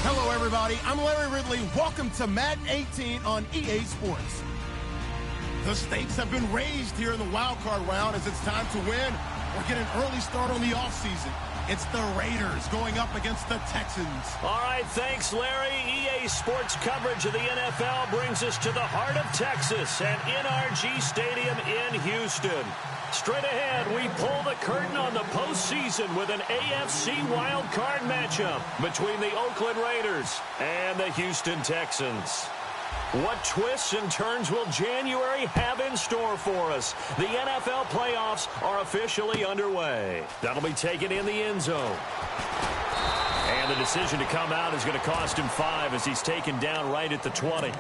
Hello, everybody. I'm Larry Ridley. Welcome to Madden 18 on EA Sports. The stakes have been raised here in the wild card round as it's time to win or get an early start on the offseason. It's the Raiders going up against the Texans. All right, thanks, Larry. EA Sports coverage of the NFL brings us to the heart of Texas and NRG Stadium in Houston. Straight ahead, we pull the curtain on the postseason with an AFC wildcard matchup between the Oakland Raiders and the Houston Texans. What twists and turns will January have in store for us? The NFL playoffs are officially underway. That'll be taken in the end zone. And the decision to come out is going to cost him 5 as he's taken down right at the 20.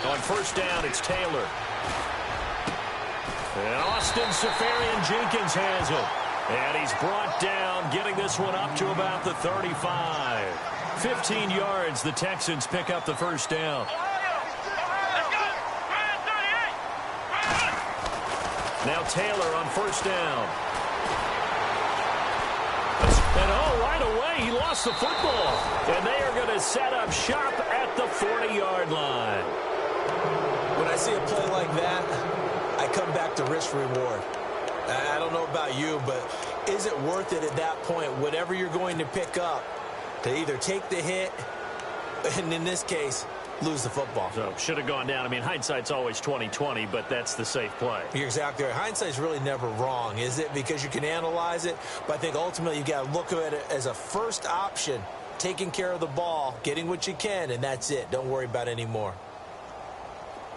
On first down, it's Taylor. And Austin Safarian-Jenkins has it. And he's brought down, getting this one up to about the 35. 15 yards, the Texans pick up the first down. Now Taylor on first down. And right away, he lost the football. And they are going to set up shop at the 40-yard line. When I see a play like that, I come back to risk-reward. I don't know about you, but is it worth it at that point, whatever you're going to pick up, to either take the hit, and in this case, lose the football? So, should have gone down. I mean, hindsight's always 20/20, but that's the safe play. You're exactly right. Hindsight's really never wrong, is it? Because you can analyze it, but I think ultimately you got to look at it as a first option, taking care of the ball, getting what you can, and that's it. Don't worry about any more.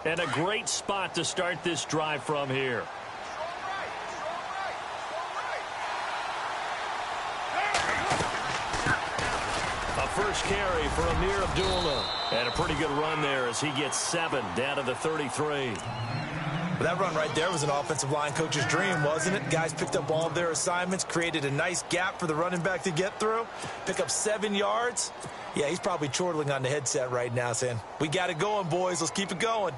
And a great spot to start this drive from here. A first carry for Amir Abdullah. And a pretty good run there as he gets 7 down to the 33. But that run right there was an offensive line coach's dream, wasn't it? Guys picked up all of their assignments, created a nice gap for the running back to get through, pick up 7 yards. Yeah, he's probably chortling on the headset right now saying, we got it going, boys. Let's keep it going.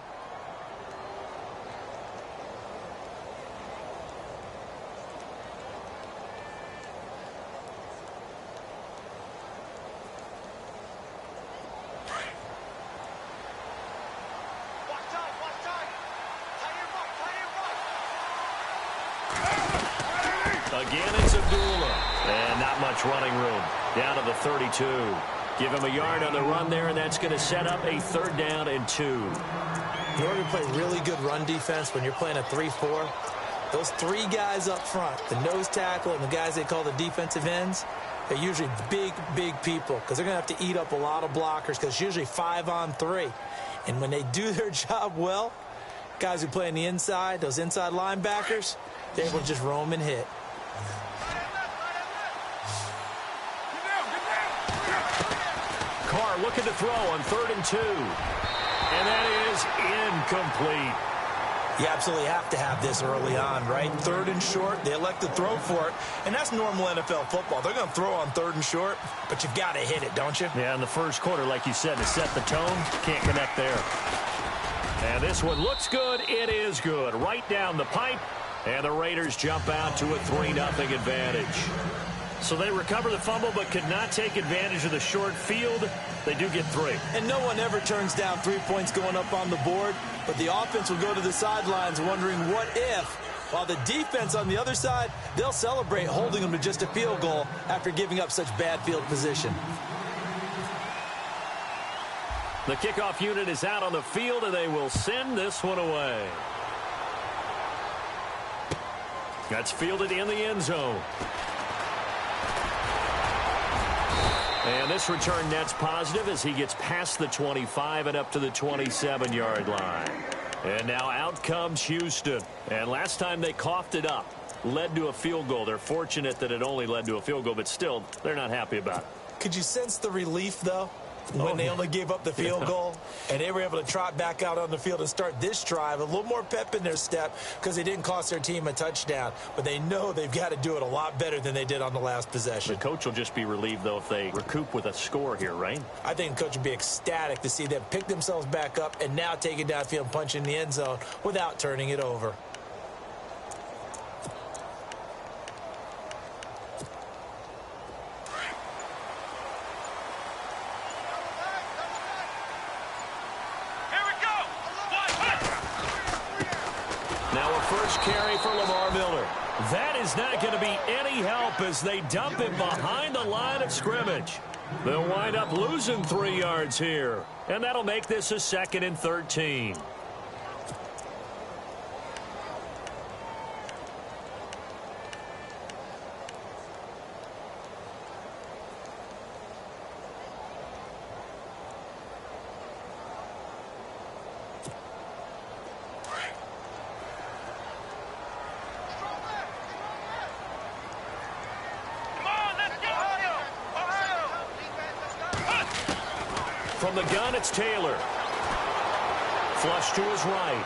Again, it's Abdullah. And not much running room. Down to the 32. Give him a yard on the run there, and that's going to set up a 3rd down and 2. In order to play really good run defense when you're playing a 3-4, those 3 guys up front, the nose tackle and the guys they call the defensive ends, they're usually big, big people because they're going to have to eat up a lot of blockers because it's usually 5-on-3. And when they do their job well, guys who play on the inside, those inside linebackers, they're able to just roam and hit. Carr looking to throw on 3rd and 2. And that is incomplete. You absolutely have to have this early on, right? 3rd and short, they elect to throw for it, and that's normal NFL football. They're going to throw on 3rd and short, but you've got to hit it, don't you? Yeah, in the first quarter, like you said, to set the tone, can't connect there. And this one looks good. It is good. Right down the pipe, and the Raiders jump out to a 3-0 advantage. So they recover the fumble but could not take advantage of the short field. They do get 3. And no one ever turns down 3 points going up on the board, but the offense will go to the sidelines wondering what if, while the defense on the other side, they'll celebrate holding them to just a field goal after giving up such bad field position. The kickoff unit is out on the field, and they will send this one away. That's fielded in the end zone. And this return net's positive as he gets past the 25 and up to the 27-yard line. And now out comes Houston. And last time they coughed it up, led to a field goal. They're fortunate that it only led to a field goal, but still, they're not happy about it. Could you sense the relief, though, when they only gave up the field goal and they were able to trot back out on the field and start this drive? A little more pep in their step because they didn't cost their team a touchdown, but they know they've got to do it a lot better than they did on the last possession. The coach will just be relieved, though, if they recoup with a score here, right? I think the coach would be ecstatic to see them pick themselves back up and now take it downfield and punch in the end zone without turning it over. a first carry for Lamar Miller. That is not going to be any help as they dump him behind the line of scrimmage. They'll wind up losing 3 yards here, and that'll make this a 2nd and 13. From the gun, it's Taylor. Flush to his right.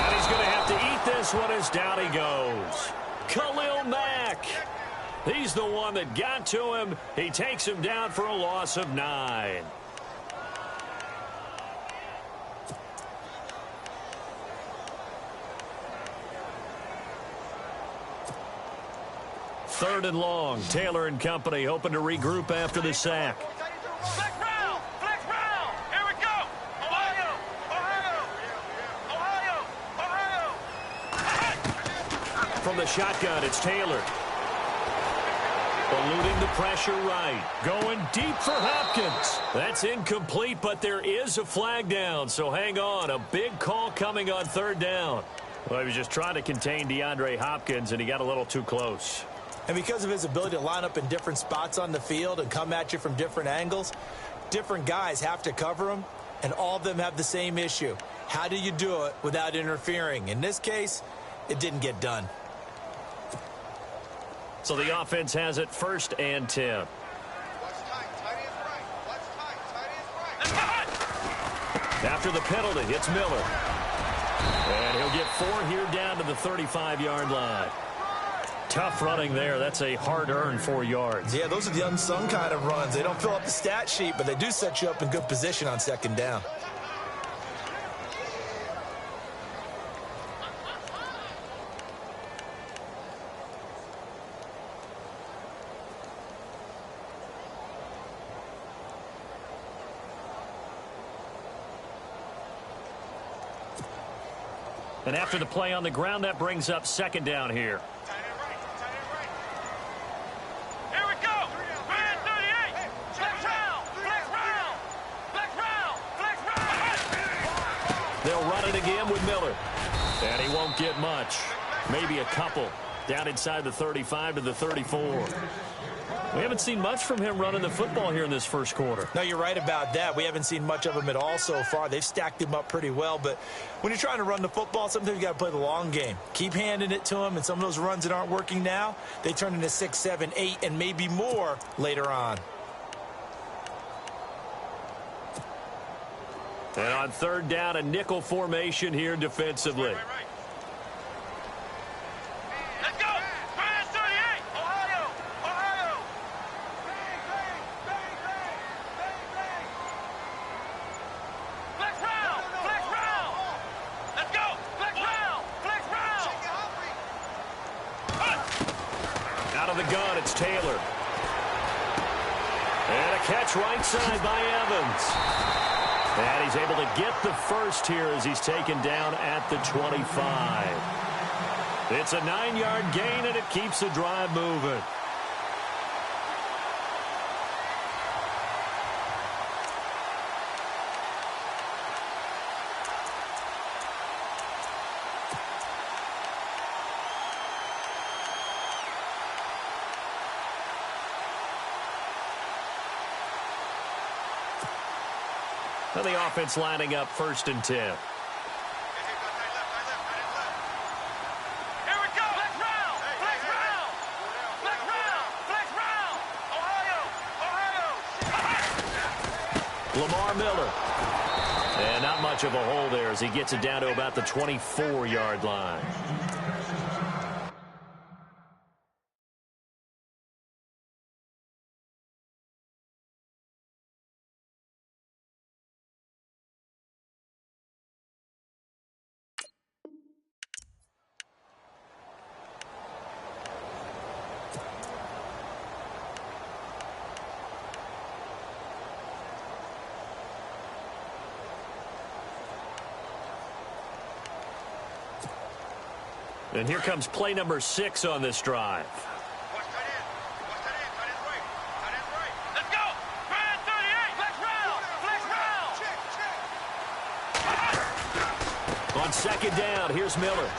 And he's going to have to eat this one as down he goes. Khalil Mack. He's the one that got to him. He takes him down for a loss of 9. Third and long. Taylor and company hoping to regroup after the sack. From the shotgun, it's Taylor. Eluding the pressure right. Going deep for Hopkins. That's incomplete, but there is a flag down, so hang on. A big call coming on 3rd down. Well, he was just trying to contain DeAndre Hopkins, and he got a little too close. And because of his ability to line up in different spots on the field and come at you from different angles, different guys have to cover him, and all of them have the same issue. How do you do it without interfering? In this case, it didn't get done. So the offense has it 1st and 10. After the penalty, it's Miller. And he'll get 4 here down to the 35-yard line. Tough running there. That's a hard-earned 4 yards. Yeah, those are the unsung kind of runs. They don't fill up the stat sheet, but they do set you up in good position on 2nd down. And after the play on the ground, that brings up 2nd down here. Here we go. Man 38. Flex round. They'll run it again with Miller. And he won't get much. Maybe a couple. Down inside the 35 to the 34. We haven't seen much from him running the football here in this 1st quarter. No, you're right about that. We haven't seen much of him at all so far. They've stacked him up pretty well, but when you're trying to run the football, sometimes you got to play the long game. Keep handing it to him, and some of those runs that aren't working now, they turn into 6, 7, 8, and maybe more later on. And on 3rd down, a nickel formation here defensively. Taylor. And a catch right side by Evans. And he's able to get the 1st here as he's taken down at the 25. It's a 9-yard gain, and it keeps the drive moving. And the offense lining up 1st and 10. Here we go. Flex round. Ohio. Lamar Miller. And not much of a hole there as he gets it down to about the 24-yard line. And here comes play number 6 on this drive. Let's go! Man 38! Flex round! Flex round! On second down, here's Miller.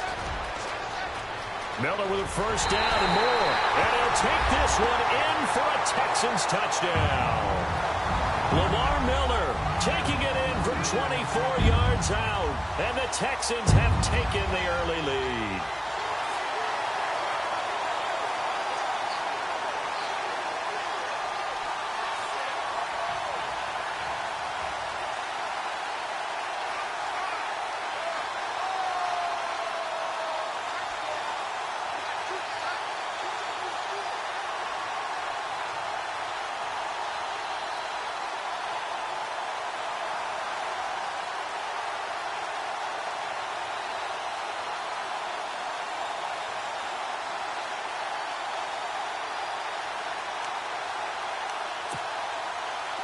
Miller with a first down and more. And he'll take this one in for a Texans touchdown. Lamar Miller taking it in from 24 yards out. And the Texans have taken the early lead.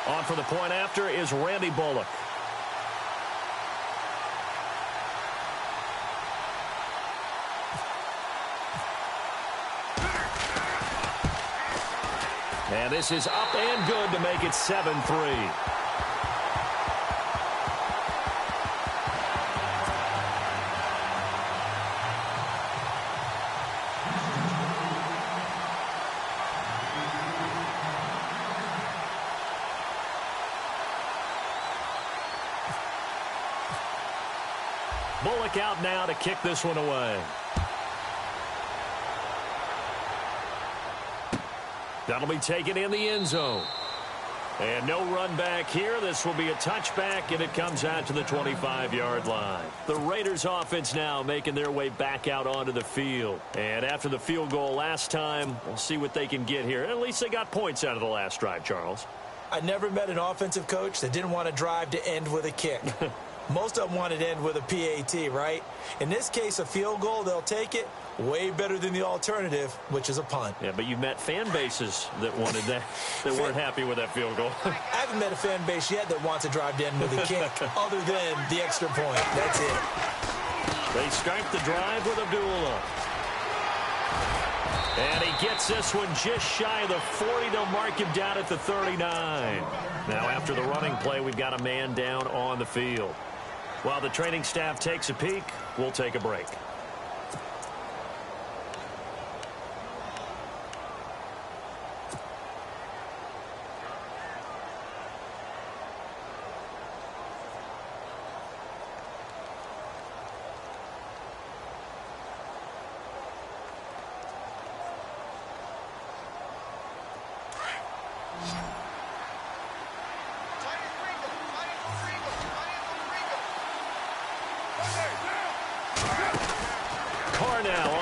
On for the point after is Randy Bullock. And this is up and good to make it 7-3. Bullock out now to kick this one away. That'll be taken in the end zone. And no run back here. This will be a touchback, and it comes out to the 25-yard line. The Raiders offense now making their way back out onto the field. And after the field goal last time, we'll see what they can get here. At least they got points out of the last drive, Charles. I never met an offensive coach that didn't want to drive to end with a kick. Most of them wanted to end with a PAT, right? In this case, a field goal, they'll take it. Way better than the alternative, which is a punt. Yeah, but you've met fan bases that wanted that, that weren't happy with that field goal. I haven't met a fan base yet that wants to drive to end with a kick, other than the extra point. That's it. They start the drive with Abdullah. And he gets this one just shy of the 40. They'll mark him down at the 39. Now, after the running play, we've got a man down on the field. While the training staff takes a peek, we'll take a break.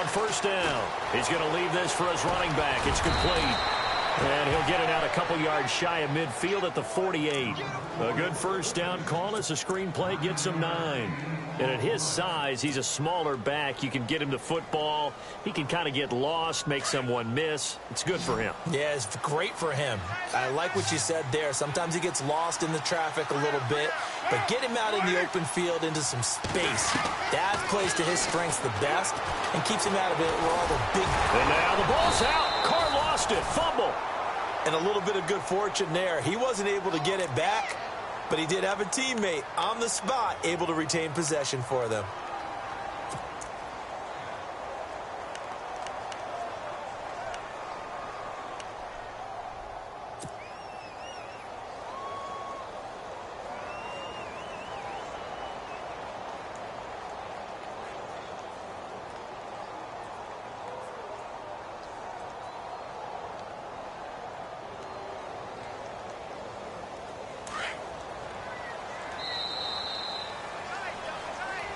First down. He's going to leave this for his running back. It's complete. And he'll get it out a couple yards shy of midfield at the 48. A good first down call as the screen play gets him 9. And at his size, he's a smaller back. You can get him to football. He can kind of get lost, make someone miss. It's good for him. Yeah, it's great for him. I like what you said there. Sometimes he gets lost in the traffic a little bit. But get him out in the open field into some space. That plays to his strengths the best and keeps him out of it where all the big... And now the ball's out. Carr lost it. Fumble. And a little bit of good fortune there. He wasn't able to get it back, but he did have a teammate on the spot able to retain possession for them.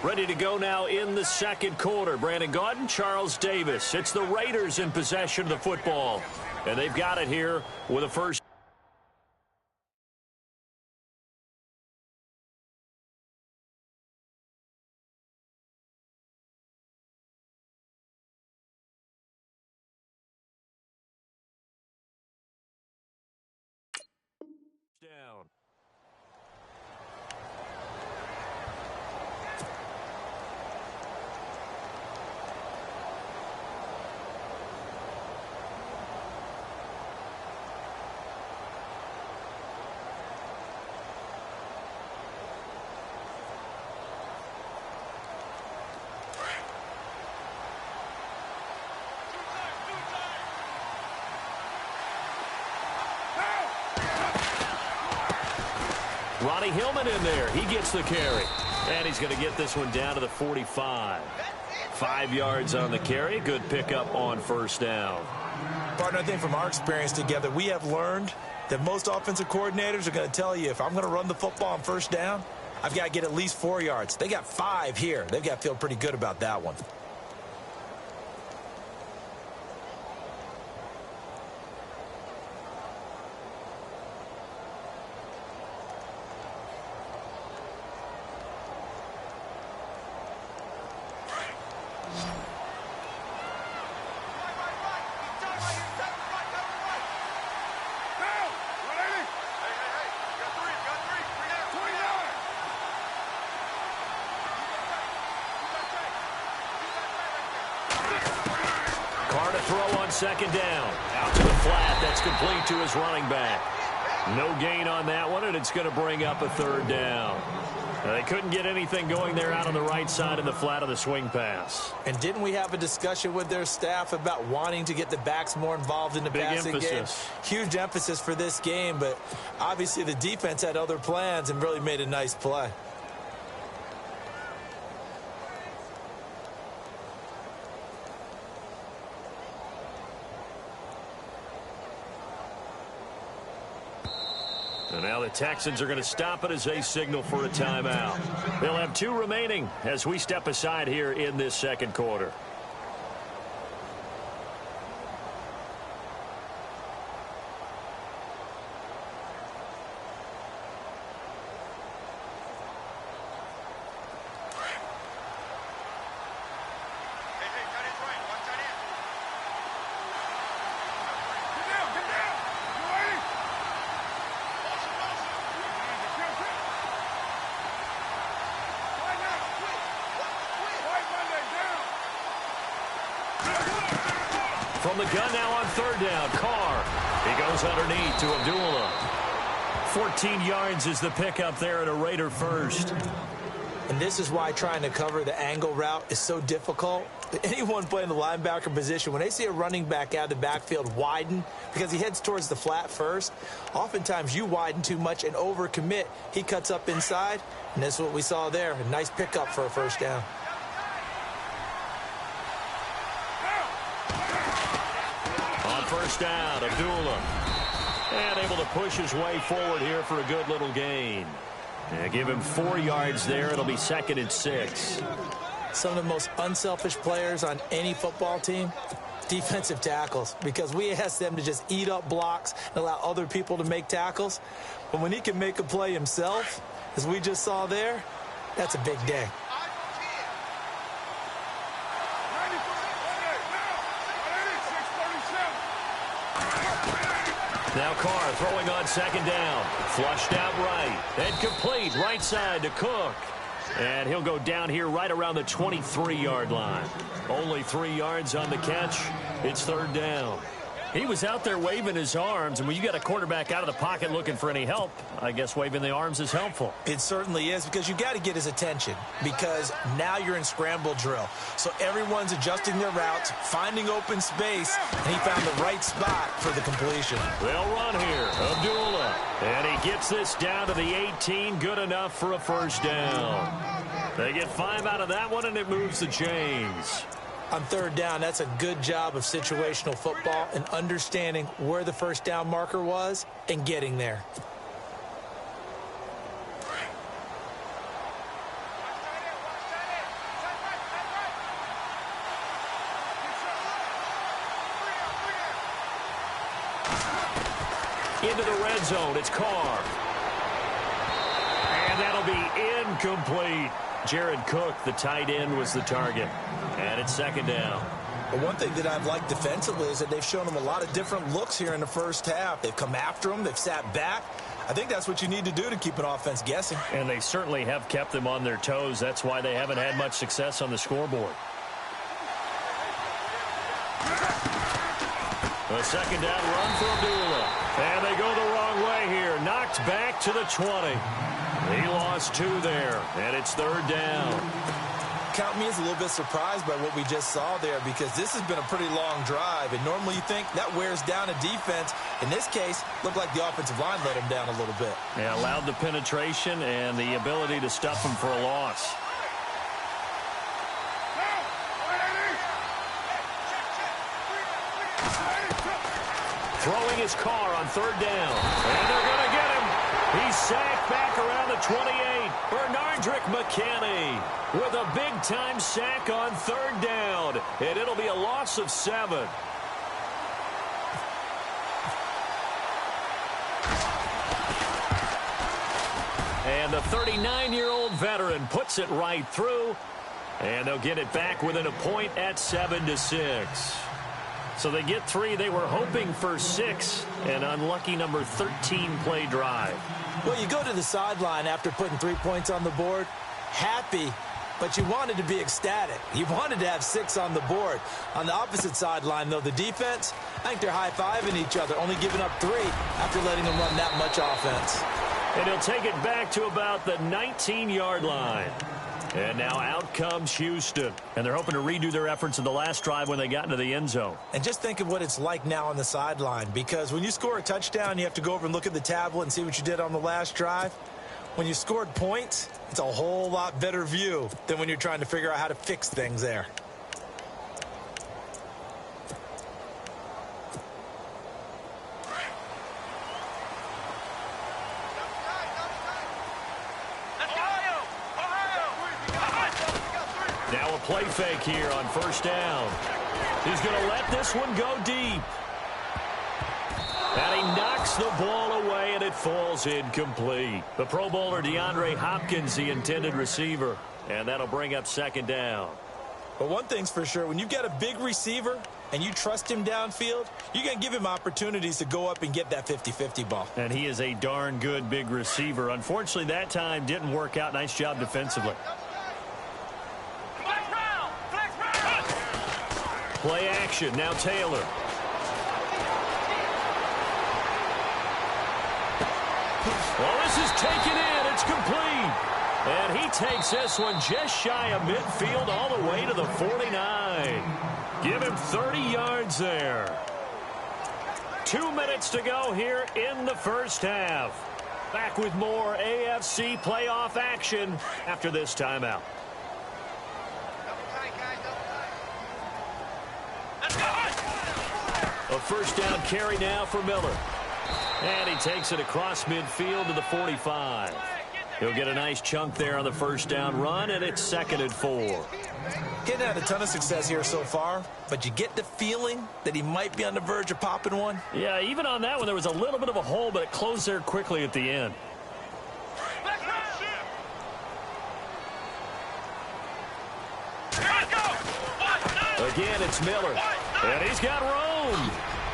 Ready to go now in the second quarter. Brandon Gaudin, Charles Davis. It's the Raiders in possession of the football. And they've got it here with a first down. Ronnie Hillman in there. He gets the carry. And he's going to get this one down to the 45. 5 yards on the carry. Good pickup on first down. Partner, I think from our experience together, we have learned that most offensive coordinators are going to tell you, if I'm going to run the football on first down, I've got to get at least 4 yards. They got 5 here. They've got to feel pretty good about that one. Second down. Out to the flat. That's complete to his running back. No gain on that one, and it's going to bring up a third down. They couldn't get anything going there out on the right side in the flat of the swing pass. And didn't we have a discussion with their staff about wanting to get the backs more involved in the passing game? Huge emphasis for this game, but obviously the defense had other plans and really made a nice play. And now the Texans are going to stop it as they signal for a timeout. They'll have 2 remaining as we step aside here in this second quarter. From the gun now on third down, Carr. He goes underneath to Abdullah. 14 yards is the pickup there at a Raider first. And this is why trying to cover the angle route is so difficult. Anyone playing the linebacker position, when they see a running back out of the backfield widen because he heads towards the flat first, oftentimes you widen too much and overcommit. He cuts up inside, and that's what we saw there. A nice pickup for a first down. First down, Abdullah. And able to push his way forward here for a good little gain. Give him 4 yards there. It'll be 2nd and 6. Some of the most unselfish players on any football team, defensive tackles, because we ask them to just eat up blocks and allow other people to make tackles. But when he can make a play himself, as we just saw there, that's a big day. Now Carr throwing on second down. Flushed out right. And complete right side to Cook. And he'll go down here right around the 23-yard line. Only 3 yards on the catch. It's third down. He was out there waving his arms, and when you got a quarterback out of the pocket looking for any help, I guess waving the arms is helpful. It certainly is, because you got to get his attention, because now you're in scramble drill. So everyone's adjusting their routes, finding open space, and he found the right spot for the completion. They'll run here. Abdullah. And he gets this down to the 18. Good enough for a first down. They get 5 out of that one, and it moves the chains. On third down, that's a good job of situational football and understanding where the first down marker was and getting there. Into the red zone, it's Carr. And that'll be incomplete. Jared Cook, the tight end, was the target. And it's second down. But one thing that I've liked defensively is that they've shown them a lot of different looks here in the first half. They've come after them. They've sat back. I think that's what you need to do to keep an offense guessing. And they certainly have kept them on their toes. That's why they haven't had much success on the scoreboard. A second down run for Abdullah. And they go the wrong way here. Knocked back to the 20. He lost 2 there. And it's third down. count me as a little bit surprised by what we just saw there, because this has been a pretty long drive, and normally you think that wears down a defense. In this case, looked like the offensive line let them down a little bit. Yeah, allowed the penetration and the ability to stuff them for a loss. Throwing his car on third down. And they're going to get him. He's sacked back around the 28. Bernardrick McKinney with a big-time sack on third down. And it'll be a loss of 7. And the 39-year-old veteran puts it right through. And they'll get it back within a point at 7-6. So they get 3. They were hoping for 6. An unlucky number 13 play drive. Well, you go to the sideline after putting 3 points on the board, happy, but you wanted to be ecstatic. You wanted to have 6 on the board. On the opposite sideline, though, the defense, I think they're high-fiving each other, only giving up 3 after letting them run that much offense. And he'll take it back to about the 19-yard line. And now out comes Houston. And they're hoping to redo their efforts in the last drive when they got into the end zone. And just think of what it's like now on the sideline, because when you score a touchdown, you have to go over and look at the tablet and see what you did on the last drive. When you scored points, it's a whole lot better view than when you're trying to figure out how to fix things there. Now a play fake here on first down. He's going to let this one go deep. And he knocks the ball away, and it falls incomplete. The Pro Bowler DeAndre Hopkins, the intended receiver. And that'll bring up second down. But one thing's for sure, when you've got a big receiver and you trust him downfield, you're going to give him opportunities to go up and get that 50-50 ball. And he is a darn good big receiver. Unfortunately, that time didn't work out. Nice job defensively. Play action. Now Taylor. Well, this is taken in. It's complete. And he takes this one just shy of midfield all the way to the 49. Give him 30 yards there. 2 minutes to go here in the first half. Back with more AFC playoff action after this timeout. A first down carry now for Miller. And he takes it across midfield to the 45. He'll get a nice chunk there on the first down run, and it's 2nd and 4. Getting had a ton of success here so far, but you get the feeling that he might be on the verge of popping one. Yeah, even on that one, there was a little bit of a hole, but it closed there quickly at the end. Again, it's Miller. And he's got room.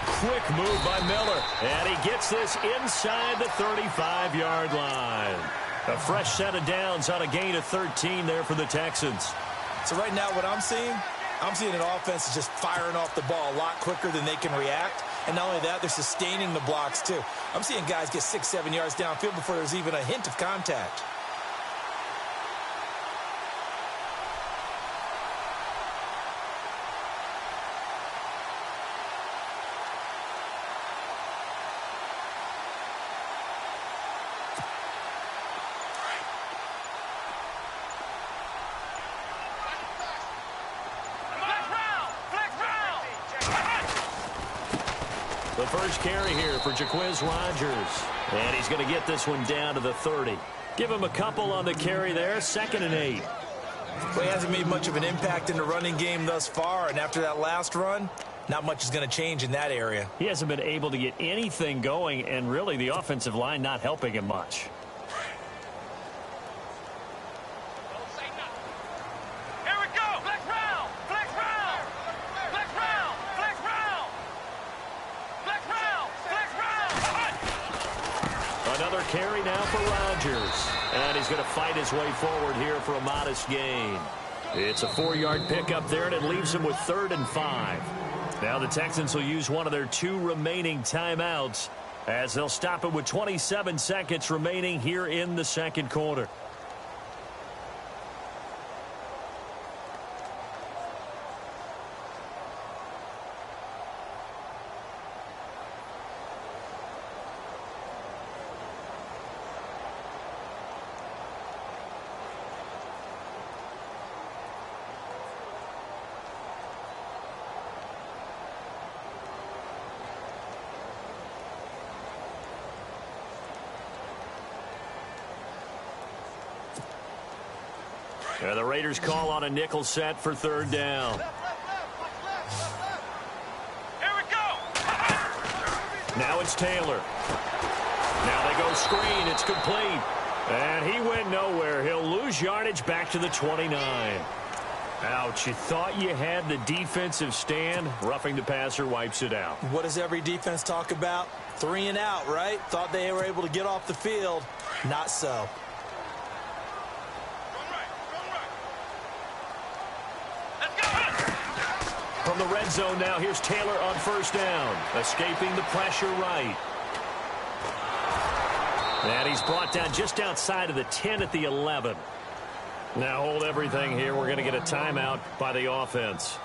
Quick move by Miller. And he gets this inside the 35-yard line. A fresh set of downs on a gain of 13 there for the Texans. So right now what I'm seeing an offense is just firing off the ball a lot quicker than they can react. And not only that, they're sustaining the blocks too. I'm seeing guys get 6-7 yards downfield before there's even a hint of contact. The first carry here for Jaquiz Rodgers. And he's going to get this one down to the 30. Give him a couple on the carry there. 2nd and 8. Well, he hasn't made much of an impact in the running game thus far. And after that last run, not much is going to change in that area. He hasn't been able to get anything going. And really the offensive line not helping him much. Carry now for Rodgers. And he's going to fight his way forward here for a modest gain. It's a 4-yard pickup there, and it leaves him with 3rd and 5. Now the Texans will use one of their 2 remaining timeouts as they'll stop it with 27 seconds remaining here in the second quarter. And the Raiders call on a nickel set for third down. Here we go. Now it's Taylor. Now they go screen. It's complete. And he went nowhere. He'll lose yardage back to the 29. Ouch, you thought you had the defensive stand. Roughing the passer wipes it out. What does every defense talk about? 3 and out, right? Thought they were able to get off the field. Not so. From the red zone now, here's Taylor on first down. Escaping the pressure right. And he's brought down just outside of the 10 at the 11. Now hold everything here. We're going to get a timeout by the offense,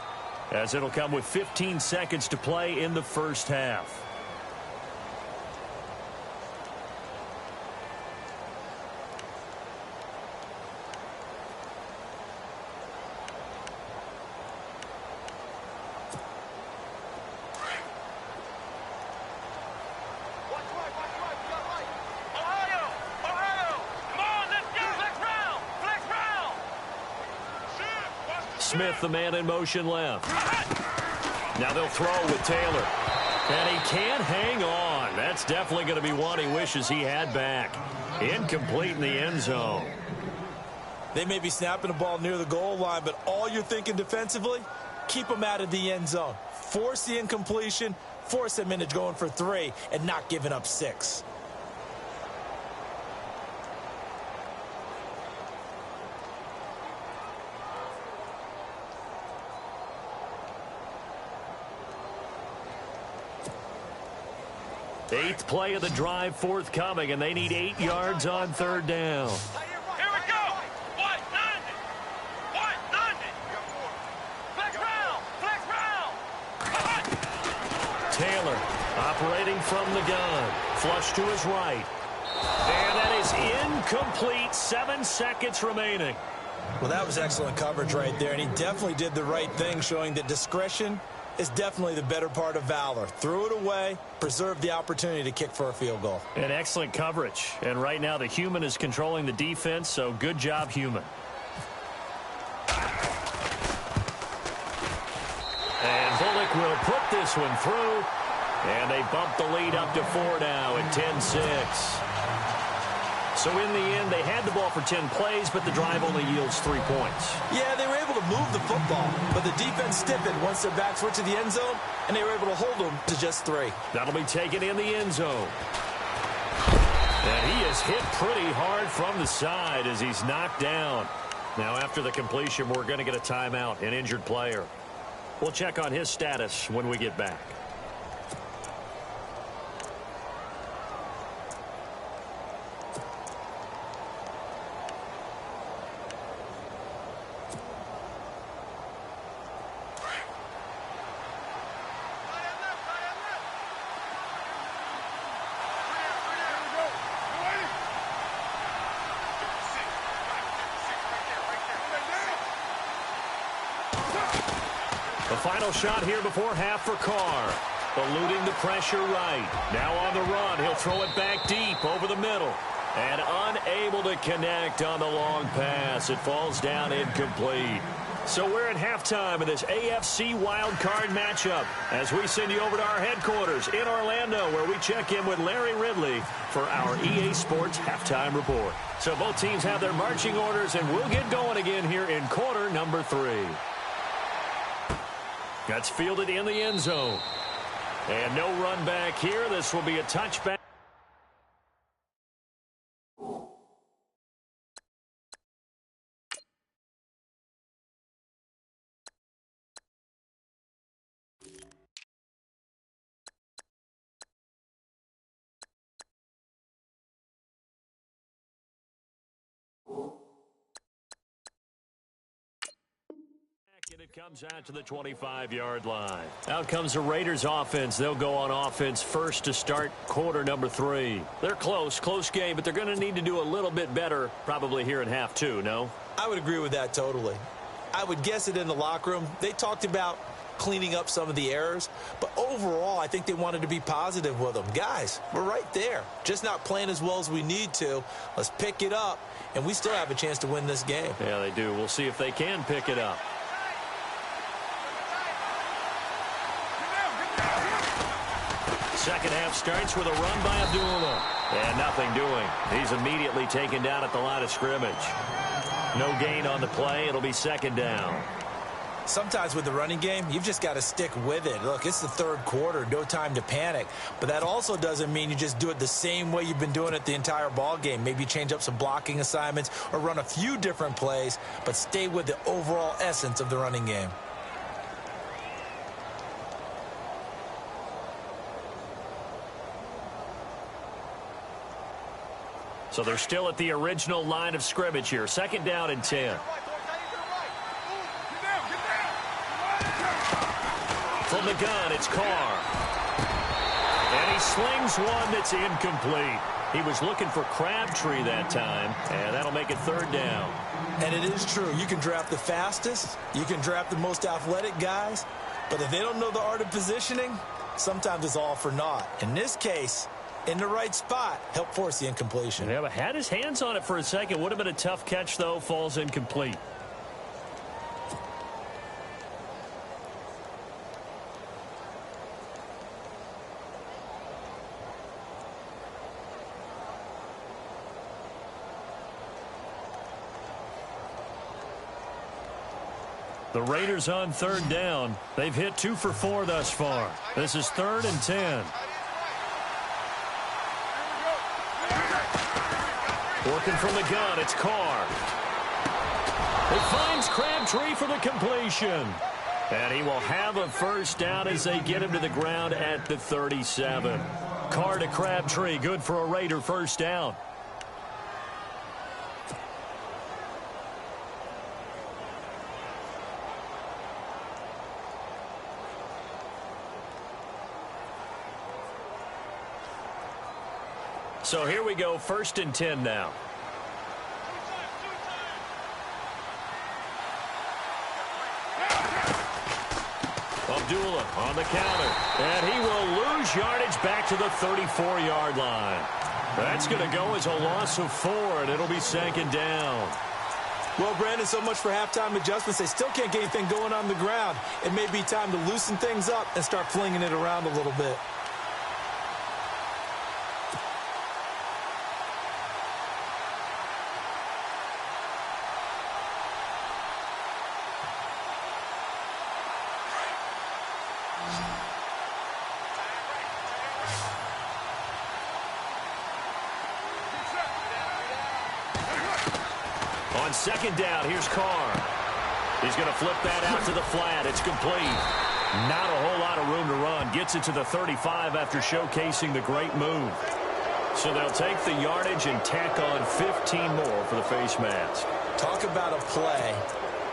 as it'll come with 15 seconds to play in the first half. Smith, the man in motion left. Now they'll throw with Taylor. And he can't hang on. That's definitely going to be one he wishes he had back. Incomplete in the end zone. They may be snapping the ball near the goal line, but all you're thinking defensively, keep them out of the end zone. Force the incompletion, force them into going for 3, and not giving up 6. Eighth play of the drive forthcoming, and they need 8 yards on third down. Here we go. White, London. White, London. Flex round. Flex round. Taylor operating from the gun. Flush to his right. And that is incomplete. 7 seconds remaining. Well, that was excellent coverage right there, and he definitely did the right thing, showing that discretion is definitely the better part of valor. Threw it away, preserved the opportunity to kick for a field goal. And excellent coverage. And right now the human is controlling the defense, so good job, human. And Bullock will put this one through. And they bump the lead up to 4 now at 10-6. So in the end, they had the ball for 10 plays, but the drive only yields 3 points. Yeah, they were able to move the football, but the defense stiffened once their backs were to the end zone, and they were able to hold them to just 3. That'll be taken in the end zone. And he is hit pretty hard from the side as he's knocked down. Now after the completion, we're going to get a timeout, an injured player. We'll check on his status when we get back. The final shot here before half for Carr. Eluding the pressure right. Now on the run. He'll throw it back deep over the middle. And unable to connect on the long pass. It falls down incomplete. So we're at halftime in this AFC wildcard matchup as we send you over to our headquarters in Orlando, where we check in with Larry Ridley for our EA Sports halftime report. So both teams have their marching orders, and we'll get going again here in quarter number 3. That's fielded in the end zone. And no run back here. This will be a touchback. And it comes out to the 25-yard line. Out comes the Raiders offense. They'll go on offense first to start quarter number 3. They're close game, but they're going to need to do a little bit better probably here in half 2, no? I would agree with that totally. I would guess it in the locker room. They talked about cleaning up some of the errors. But overall, I think they wanted to be positive with them. Guys, we're right there. Just not playing as well as we need to. Let's pick it up, and we still have a chance to win this game. Yeah, they do. We'll see if they can pick it up. Second half starts with a run by Abdullah. And nothing doing. He's immediately taken down at the line of scrimmage. No gain on the play. It'll be second down. Sometimes with the running game, you've just got to stick with it. Look, it's the third quarter, no time to panic. But that also doesn't mean you just do it the same way you've been doing it the entire ball game. Maybe change up some blocking assignments or run a few different plays, but stay with the overall essence of the running game. So they're still at the original line of scrimmage here. Second down and 10. From the gun, it's Carr. And he slings one that's incomplete. He was looking for Crabtree that time, and that'll make it third down. And it is true. You can draft the fastest. You can draft the most athletic guys. But if they don't know the art of positioning, sometimes it's all for naught. In this case, in the right spot, help force the incompletion. Yeah, but had his hands on it for a second. Would have been a tough catch, though. Falls incomplete. The Raiders on third down. They've hit 2 for 4 thus far. This is 3rd and 10. Working from the gun, it's Carr. It finds Crabtree for the completion. And he will have a first down as they get him to the ground at the 37. Carr to Crabtree, good for a Raider first down. So here we go, 1st and 10 now. Abdullah on the counter, and he will lose yardage back to the 34-yard line. That's going to go as a loss of 4, and it'll be second down. Well, Brandon, so much for halftime adjustments. They still can't get anything going on the ground. It may be time to loosen things up and start flinging it around a little bit. On second down, here's Carr. He's going to flip that out to the flat. It's complete. Not a whole lot of room to run. Gets it to the 35 after showcasing the great move. So they'll take the yardage and tack on 15 more for the face mask. Talk about a play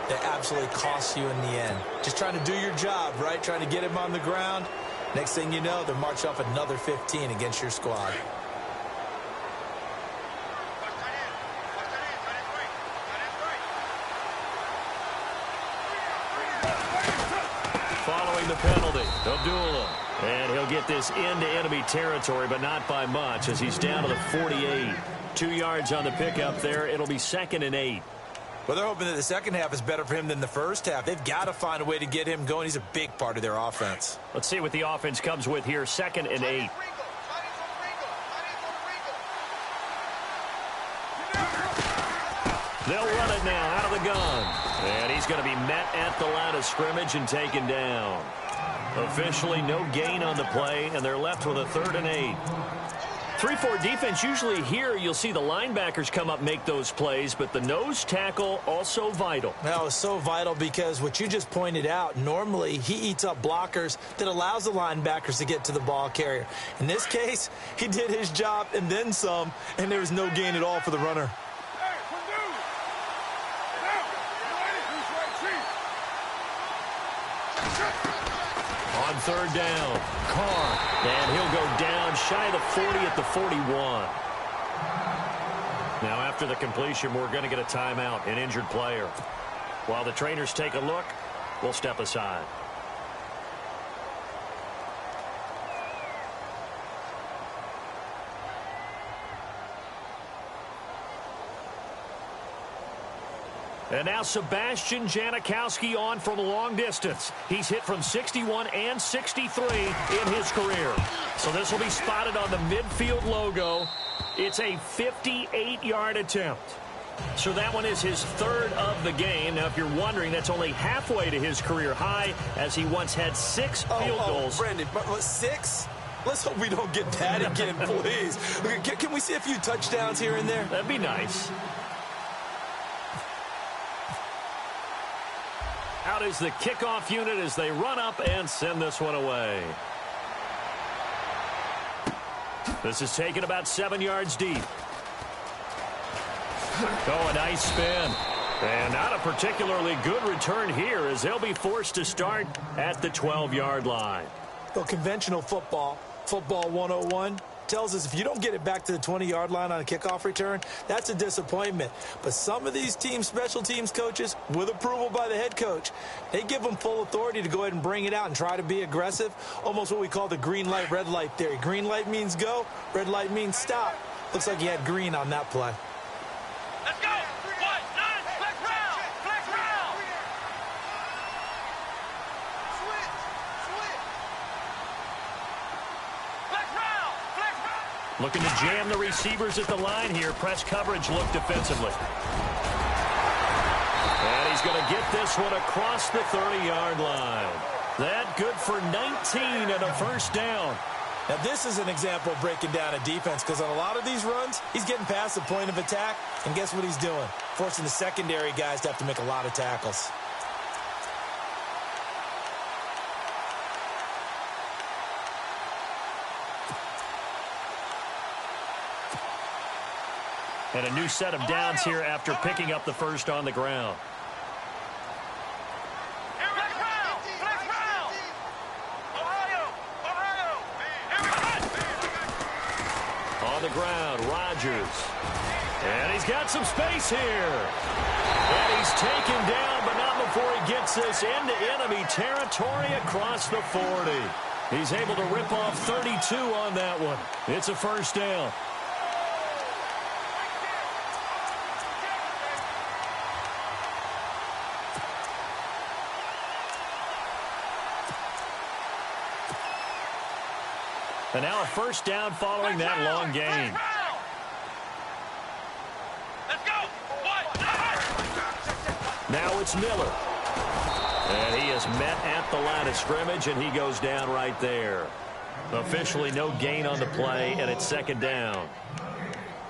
that absolutely costs you in the end. Just trying to do your job, right? Trying to get him on the ground. Next thing you know, they're marching off another 15 against your squad. Following the penalty, Abdullah. And he'll get this into enemy territory, but not by much as he's down to the 48. 2 yards on the pickup there. It'll be 2nd and 8. Well, they're hoping that the second half is better for him than the first half. They've got to find a way to get him going. He's a big part of their offense. Let's see what the offense comes with here. 2nd and 8. They'll run it now out of the gun. And he's going to be met at the line of scrimmage and taken down. Officially no gain on the play, and they're left with a 3rd and 8. 3-4 defense, usually here you'll see the linebackers come up, make those plays, but the nose tackle also vital. That was so vital because what you just pointed out, normally he eats up blockers that allows the linebackers to get to the ball carrier. In this case, he did his job and then some, and there was no gain at all for the runner. On third down, Carr, and he'll go down shy of the 40 at the 41. Now after the completion, we're going to get a timeout, an injured player. While the trainers take a look, we'll step aside. And now Sebastian Janikowski on from long distance. He's hit from 61 and 63 in his career. So this will be spotted on the midfield logo. It's a 58-yard attempt. So that one is his third of the game. Now, if you're wondering, that's only halfway to his career high, as he once had 6 field goals. Brandon, but 6? Let's hope we don't get that again, please. Can we see a few touchdowns here and there? That'd be nice. Out is the kickoff unit as they run up and send this one away. This is taken about 7 yards deep. Oh, a nice spin. And not a particularly good return here, as they'll be forced to start at the 12-yard line. Well, conventional football 101, tells us if you don't get it back to the 20-yard line on a kickoff return, that's a disappointment. But some of these special teams coaches, with approval by the head coach, they give them full authority to go ahead and bring it out and try to be aggressive. Almost what we call the green light, red light theory. Green light means go, red light means stop. Looks like he had green on that play. Let's go. 1, 9, flex round, flex round. Switch. Flex round, flex round. Looking to jam the receivers at the line here. Press coverage look defensively. And he's going to get this one across the 30-yard line. That good for 19 and a first down. Now, this is an example of breaking down a defense, because on a lot of these runs, he's getting past the point of attack, and guess what he's doing? Forcing the secondary guys to have to make a lot of tackles. And a new set of downs here after picking up the first on the ground. On the ground, Rodgers. And he's got some space here. And he's taken down, but not before he gets this into enemy territory across the 40. He's able to rip off 32 on that one. It's a first down. And now a first down following that long gain. Let's go. 1, 9. Now it's Miller. And he is met at the line of scrimmage, and he goes down right there. Officially no gain on the play, and it's second down.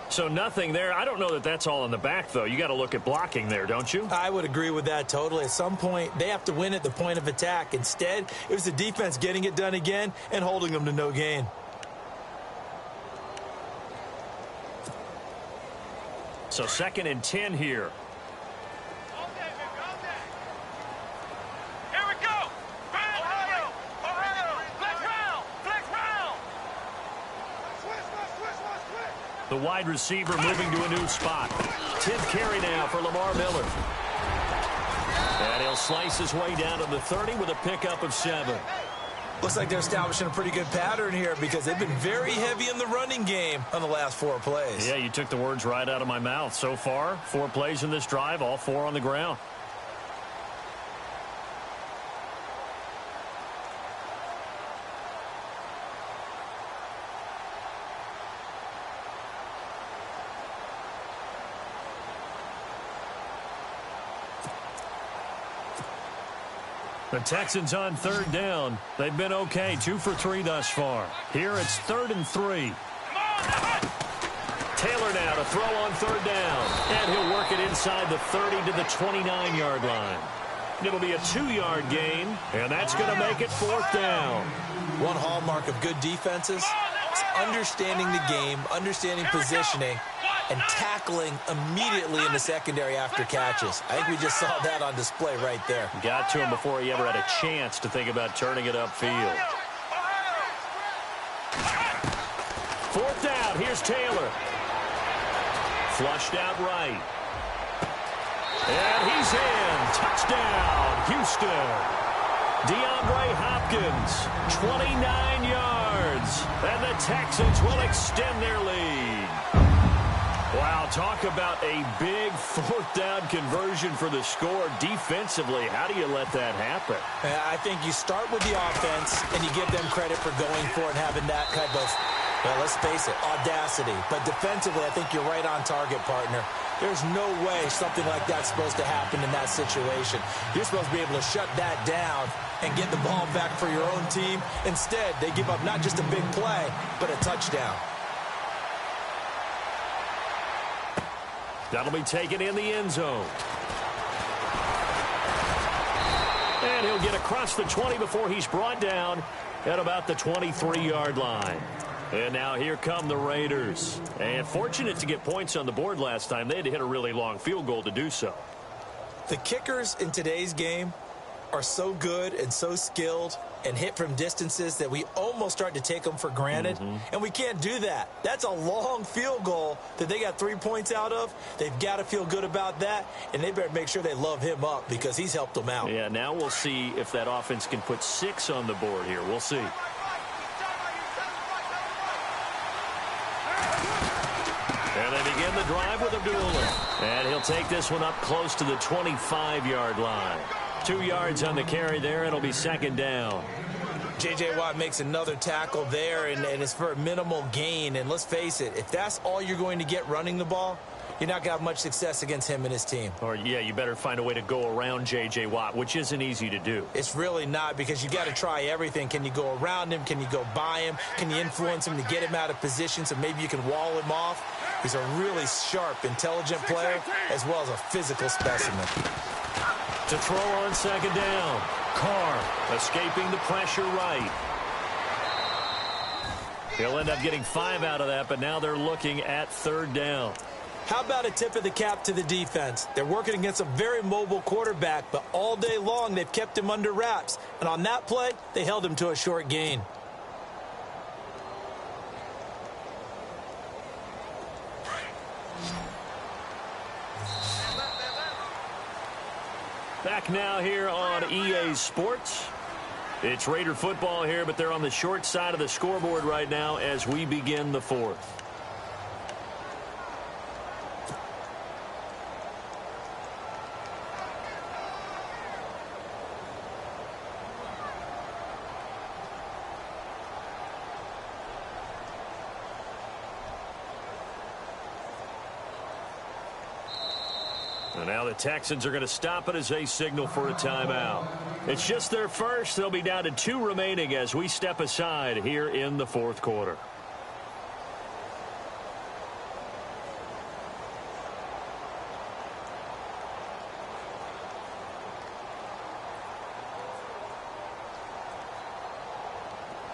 So nothing there. I don't know that that's all in the back, though. You got to look at blocking there, don't you? I would agree with that totally. At some point, they have to win at the point of attack. Instead, it was the defense getting it done again and holding them to no gain. So 2nd and 10 here. Here we go. Ohio. Flex round. The wide receiver moving to a new spot. 10th carry now for Lamar Miller. And he'll slice his way down to the 30 with a pickup of 7. Looks like they're establishing a pretty good pattern here, because they've been very heavy in the running game on the last 4 plays. Yeah, you took the words right out of my mouth. So far, 4 plays in this drive, all 4 on the ground. The Texans on 3rd down. They've been okay, 2 for 3 thus far. Here it's 3rd and 3. Taylor now to throw on 3rd down. And he'll work it inside the 30 to the 29-yard line. It'll be a 2-yard gain, and that's going to make it 4th down. One hallmark of good defenses is understanding the game, understanding positioning, and tackling immediately in the secondary after catches. I think we just saw that on display right there. Got to him before he ever had a chance to think about turning it upfield. 4th down. Here's Taylor. Flushed out right. And he's in. Touchdown, Houston. DeAndre Hopkins, 29 yards. And the Texans will extend their lead. Wow, talk about a big fourth down conversion for the score. Defensively, how do you let that happen? I think you start with the offense, and you give them credit for going for it and having that type of, well, let's face it, audacity. But defensively, I think you're right on target, partner. There's no way something like that's supposed to happen in that situation. You're supposed to be able to shut that down and get the ball back for your own team. Instead, they give up not just a big play, but a touchdown. That'll be taken in the end zone. And he'll get across the 20 before he's brought down at about the 23-yard line. And now here come the Raiders. And fortunate to get points on the board last time. They had to hit a really long field goal to do so. The kickers in today's game are so good and so skilled and hit from distances that we almost start to take them for granted. And we can't do that. That's a long field goal that they got 3 points out of. They've got to feel good about that, and they better make sure they love him up because he's helped them out. Yeah, now we'll see if that offense can put 6 on the board here. We'll see. And they begin the drive with Abdullah. And he'll take this one up close to the 25-yard line. 2 yards on the carry there. It'll be second down. J.J. Watt makes another tackle there, and it's for a minimal gain. And let's face it, if that's all you're going to get running the ball, you're not going to have much success against him and his team. Or, yeah, you better find a way to go around J.J. Watt, which isn't easy to do. It's really not, because you got to try everything. Can you go around him? Can you go by him? Can you influence him to get him out of position so maybe you can wall him off? He's a really sharp, intelligent player, as well as a physical specimen. To throw on second down. Carr escaping the pressure right. He'll end up getting 5 out of that, but now they're looking at third down. How about a tip of the cap to the defense? They're working against a very mobile quarterback, but all day long they've kept him under wraps. And on that play, they held him to a short gain. Back now here on EA Sports. It's Raider football here, but they're on the short side of the scoreboard right now as we begin the fourth. And now the Texans are going to stop it as they signal for a timeout. It's just their first. They'll be down to 2 remaining as we step aside here in the fourth quarter.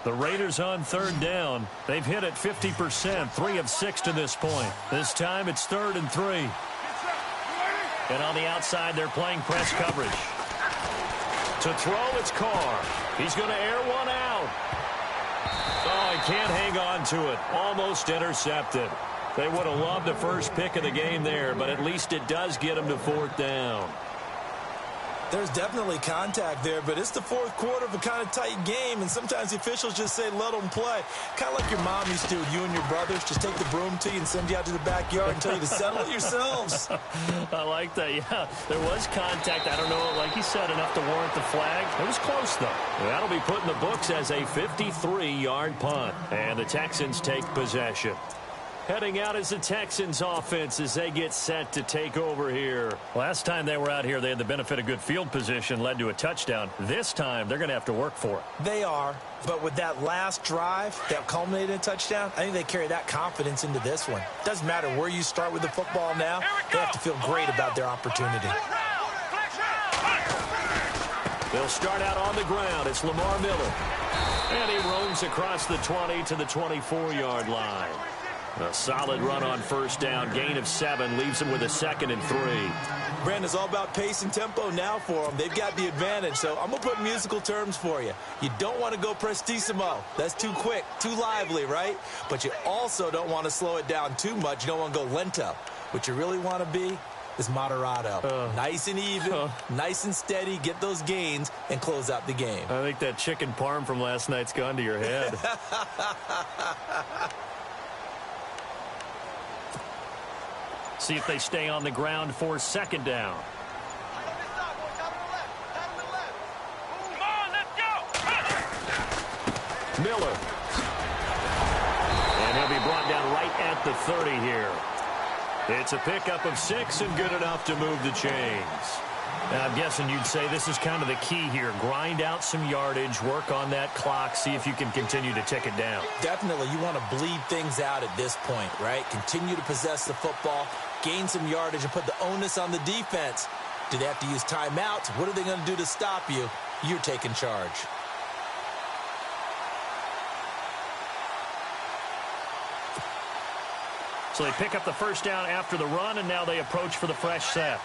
The Raiders on third down. They've hit it 50%, 3 of 6 to this point. This time it's 3rd and 3. And on the outside, they're playing press coverage. To throw, it's Carr. He's going to air one out. Oh, he can't hang on to it. Almost intercepted. They would have loved the first pick of the game there, but at least it does get them to 4th down. There's definitely contact there, but it's the fourth quarter of a kind of tight game, and sometimes the officials just say, let them play. Kind of like your mom used to with you and your brothers. Just take the broom to you and send you out to the backyard and tell you to settle it yourselves. I like that, yeah. There was contact. I don't know, like you said, enough to warrant the flag. It was close, though. That'll be put in the books as a 53-yard punt, and the Texans take possession. Heading out is the Texans offense as they get set to take over here. Last time they were out here, they had the benefit of good field position, led to a touchdown. This time, they're going to have to work for it. They are, but with that last drive that culminated in a touchdown, I think they carry that confidence into this one. Doesn't matter where you start with the football now, they have to feel great about their opportunity. They'll start out on the ground. It's Lamar Miller. And he roams across the 20 to the 24-yard line. A solid run on first down, gain of 7, leaves them with a 2nd and 3. Brandon, it's all about pace and tempo now for them. They've got the advantage, so I'm going to put musical terms for you. You don't want to go prestissimo. That's too quick, too lively, right? But you also don't want to slow it down too much. You don't want to go lento. What you really want to be is moderato. Nice and even, nice and steady, get those gains, and close out the game. I think that chicken parm from last night's gone to your head. See if they stay on the ground for second down. Come on, let's go! Miller. And he'll be brought down right at the 30 here. It's a pickup of 6 and good enough to move the chains. And I'm guessing you'd say this is kind of the key here. Grind out some yardage, work on that clock, see if you can continue to tick it down. Definitely, you want to bleed things out at this point, right? Continue to possess the football, gain some yardage, and put the onus on the defense. Do they have to use timeouts? What are they going to do to stop you? You're taking charge. So they pick up the first down after the run, and now they approach for the fresh set.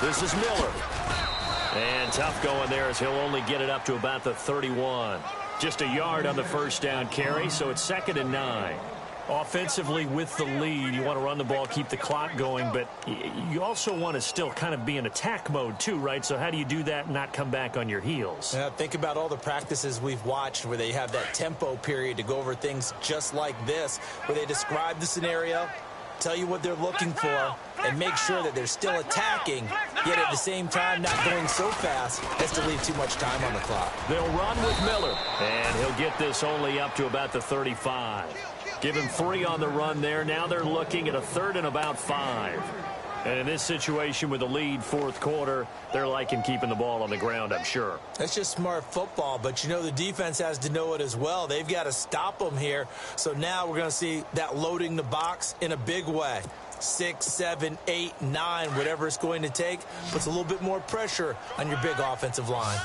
This is Miller. And tough going there as he'll only get it up to about the 31. Just a yard on the first down carry, so it's 2nd and 9. Offensively with the lead, you want to run the ball, keep the clock going, but you also want to still kind of be in attack mode too, right? So how do you do that and not come back on your heels? Yeah, think about all the practices we've watched where they have that tempo period to go over things just like this, where they describe the scenario, tell you what they're looking for, and make sure that they're still attacking, yet at the same time not going so fast as to leave too much time on the clock. They'll run with Miller, and he'll get this only up to about the 35. Give him 3 on the run there. Now they're looking at a 3rd and about 5. And in this situation with the lead, 4th quarter, they're liking keeping the ball on the ground, I'm sure. That's just smart football, but you know the defense has to know it as well. They've got to stop them here. So now we're going to see that loading the box in a big way. 6, 7, 8, 9, whatever it's going to take, puts a little bit more pressure on your big offensive line.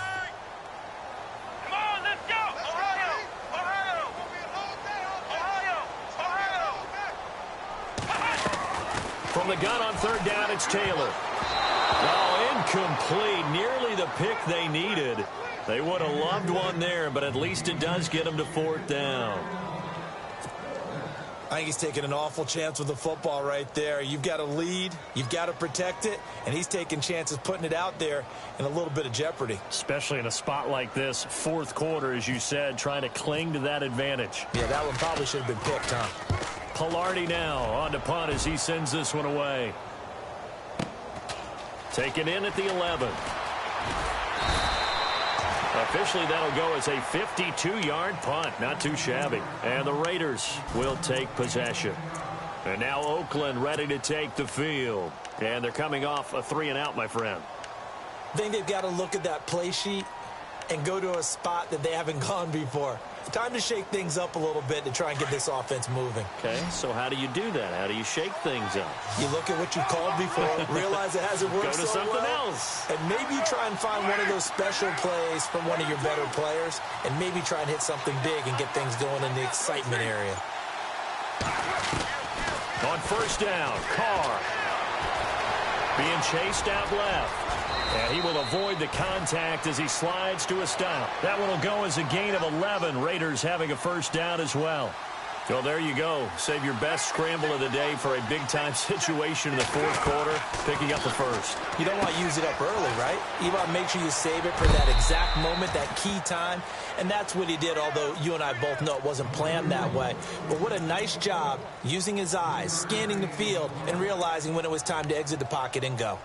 Come on, let's go! Ohio! Ohio! Ohio! From the gun on 3rd down, it's Taylor. Oh, incomplete. Nearly the pick they needed. They would have loved one there, but at least it does get them to 4th down. I think he's taking an awful chance with the football right there. You've got to lead, you've got to protect it, and he's taking chances putting it out there in a little bit of jeopardy. Especially in a spot like this, 4th quarter, as you said, trying to cling to that advantage. Yeah, that one probably should have been picked, huh? Pilardi now on to punt as he sends this one away. Taken in at the 11. Officially, that'll go as a 52-yard punt. Not too shabby. And the Raiders will take possession. And now Oakland ready to take the field. And they're coming off a 3-and-out, my friend. I think they've got to look at that play sheet and go to a spot that they haven't gone before. Time to shake things up a little bit to try and get this offense moving. Okay, so how do you do that? How do you shake things up? You look at what you called before, realize it hasn't worked Go to so something well, else. and maybe you try and find one of those special plays from one of your better players, and maybe try and hit something big and get things going in the excitement area. On 1st down, Carr being chased out left. And he will avoid the contact as he slides to a stop. That one will go as a gain of 11. Raiders having a 1st down as well. So there you go. Save your best scramble of the day for a big-time situation in the 4th quarter, picking up the 1st. You don't want to use it up early, right? You want to make sure you save it for that exact moment, that key time. And that's what he did, although you and I both know it wasn't planned that way. But what a nice job using his eyes, scanning the field, and realizing when it was time to exit the pocket and go.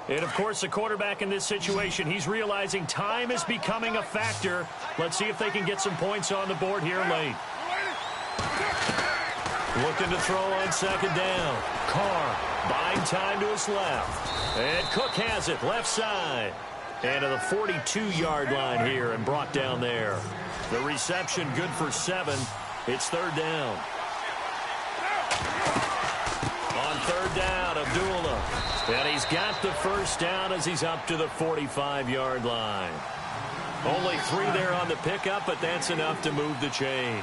And, of course, the quarterback in this situation, he's realizing time is becoming a factor. Let's see if they can get some points on the board here late. Looking to throw on 2nd down. Carr buying time to his left. And Cook has it left side. And to the 42-yard line here and brought down there. The reception good for 7. It's 3rd down. On 3rd down, Abdullah. And he's got the 1st down as he's up to the 45-yard line. Only 3 there on the pickup, but that's enough to move the chains.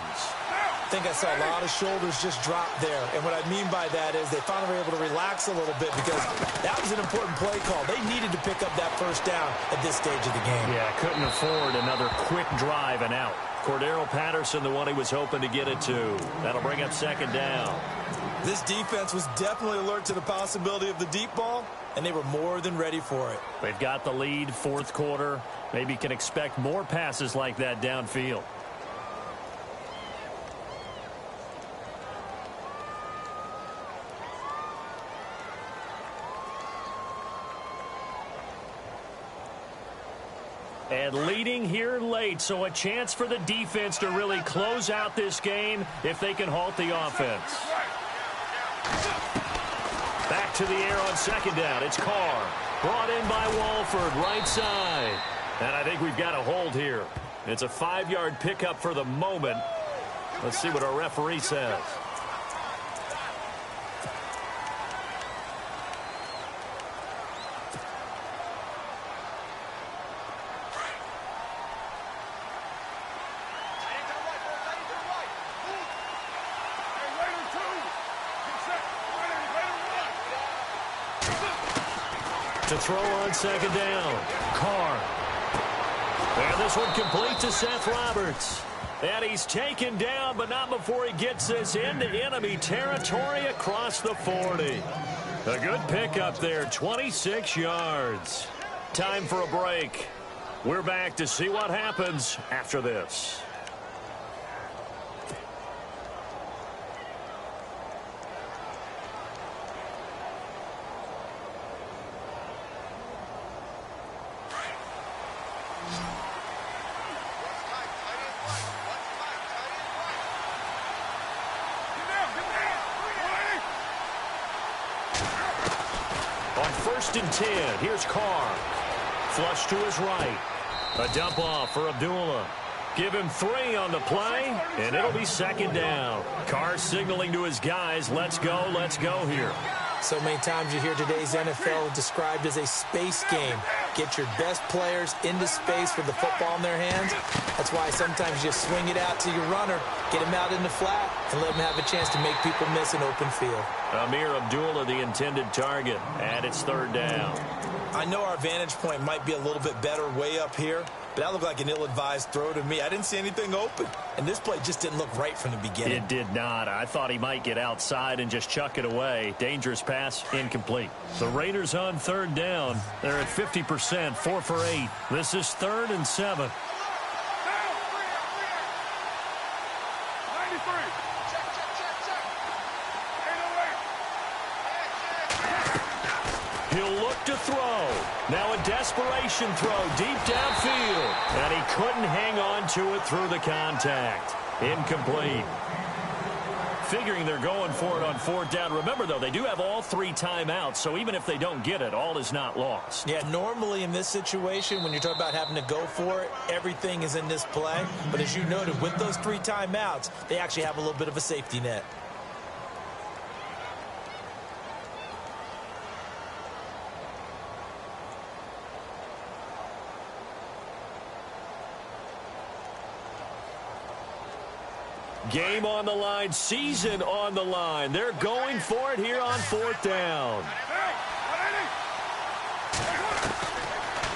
I think I saw a lot of shoulders just drop there. And what I mean by that is they finally were able to relax a little bit because that was an important play call. They needed to pick up that first down at this stage of the game. Yeah, couldn't afford another quick drive and out. Cordero Patterson, the one he was hoping to get it to. That'll bring up second down. This defense was definitely alert to the possibility of the deep ball, and they were more than ready for it. They've got the lead, fourth quarter. Maybe can expect more passes like that downfield. And leading here late, so a chance for the defense to really close out this game if they can halt the offense. Back to the air on second down. It's Carr. Brought in by Walford, right side. And I think we've got a hold here. It's a 5-yard pickup for the moment. Let's see what our referee says. To throw on second down. Carr. And this one complete to Seth Roberts. And he's taken down, but not before he gets this into enemy territory across the 40. A good pickup there, 26 yards. Time for a break. We're back to see what happens after this. First and 10. Here's Carr. Flush to his right. A dump off for Abdullah. Give him 3 on the play, and it'll be second down. Carr signaling to his guys, let's go here. So many times you hear today's NFL described as a space game. Get your best players into space with the football in their hands. That's why sometimes you swing it out to your runner, get him out in the flat, and let him have a chance to make people miss an open field. Amir Abdullah, the intended target, and it's third down. I know our vantage point might be a little bit better way up here, but that looked like an ill-advised throw to me. I didn't see anything open, and this play just didn't look right from the beginning. It did not. I thought he might get outside and just chuck it away. Dangerous pass, incomplete. The Raiders on third down. They're at 50%, 4 for 8. This is 3rd and 7. He'll look to throw. Now a desperation throw deep downfield. And he couldn't hang on to it through the contact. Incomplete. Figuring they're going for it on fourth down. Remember, though, they do have all 3 timeouts, so even if they don't get it, all is not lost. Yeah, normally in this situation, when you're talking about having to go for it, everything is in this play. But as you noted, with those 3 timeouts, they actually have a little bit of a safety net. Game on the line, season on the line. They're going for it here on fourth down.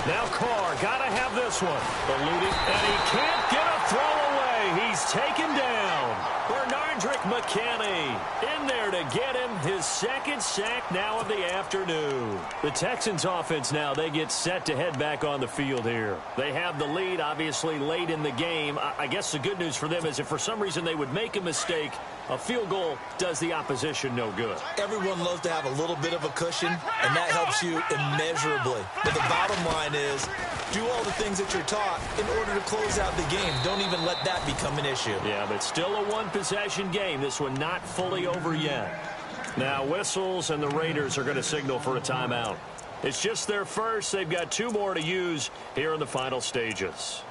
Now Carr, gotta have this one. Eluding, and he can't get a throw away. He's taken down. Bernardrick McKinney in there to get him his 2nd sack now of the afternoon. The Texans offense now, they get set to head back on the field here. They have the lead, obviously, late in the game. I guess the good news for them is if for some reason they would make a mistake, a field goal does the opposition no good. Everyone loves to have a little bit of a cushion, and that helps you immeasurably. But the bottom line is, do all the things that you're taught in order to close out the game. Don't even let that become an issue. Yeah, but still a one-possession game. This one not fully over yet. Now whistles, and the Raiders are going to signal for a timeout. It's just their first. They've got 2 more to use here in the final stages.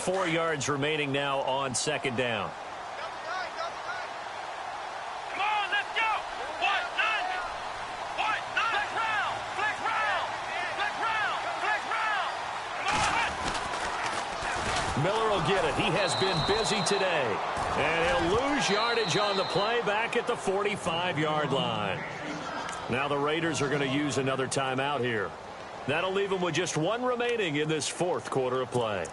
4 yards remaining now on second down. Come on, let's go. What? 90. What? 90. Flex round. Flex round. Flex round. Flex round. Come on. Miller will get it. He has been busy today. And he'll lose yardage on the play back at the 45-yard line. Now the Raiders are going to use another timeout here. That'll leave them with just one remaining in this fourth quarter of play.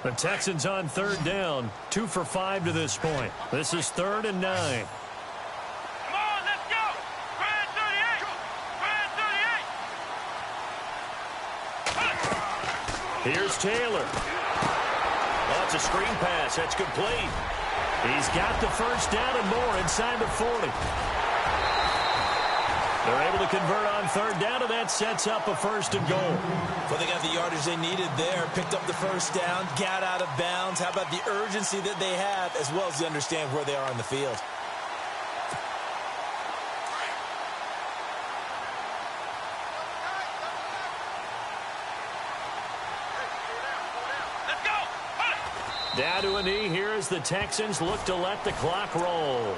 The Texans on third down, 2 for 5 to this point. This is 3rd and 9. Come on, let's go. Grand 38. Grand 38. Here's Taylor. Oh, it's a screen pass. That's complete. He's got the first down and more inside the 40. They're able to convert on third down, and that sets up a 1st and goal. Well, they got the yardage they needed there, picked up the first down, got out of bounds. How about the urgency that they have, as well as to understand where they are on the field? Let's go. Down to a knee here as the Texans look to let the clock roll.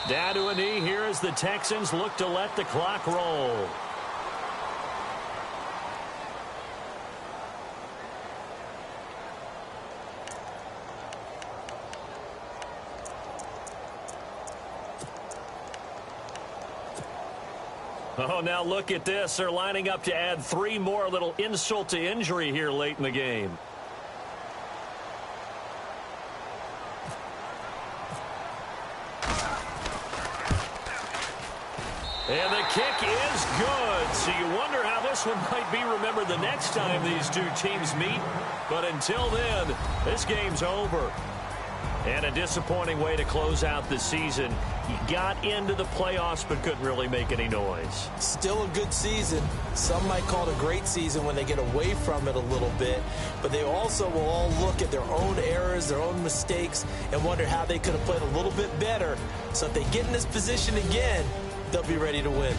Down to a knee here as the Texans look to let the clock roll. Oh, now look at this. They're lining up to add 3 more, little insult to injury here late in the game. And the kick is good. So you wonder how this one might be remembered the next time these two teams meet. But until then, this game's over. And a disappointing way to close out the season. He got into the playoffs but couldn't really make any noise. Still a good season. Some might call it a great season when they get away from it a little bit. But they also will all look at their own errors, their own mistakes, and wonder how they could have played a little bit better. So if they get in this position again, they'll be ready to win.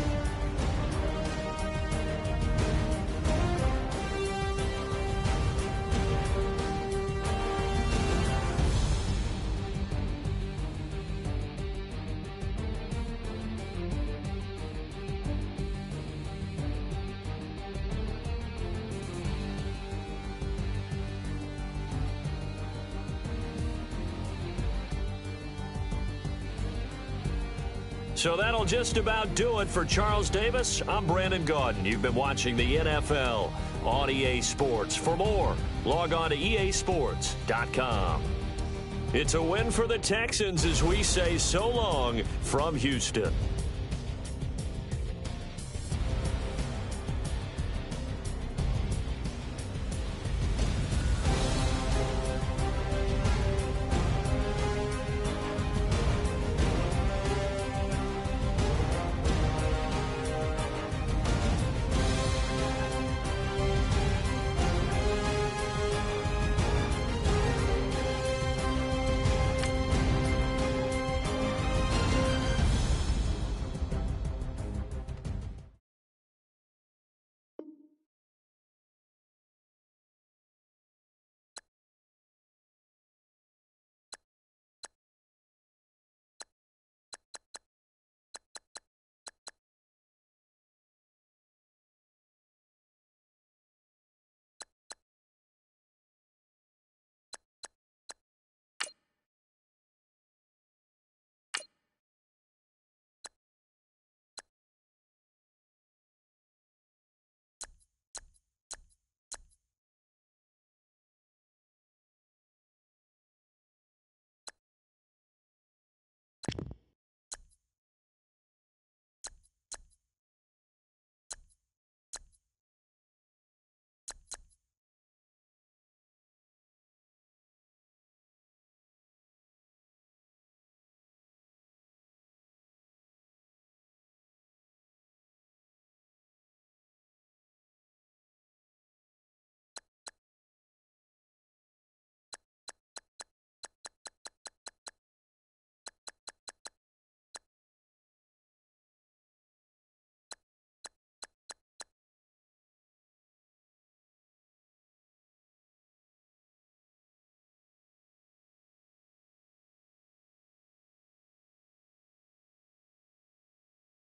So that'll just about do it for Charles Davis. I'm Brandon Gaudin. You've been watching the NFL on EA Sports. For more, log on to easports.com. It's a win for the Texans as we say so long from Houston.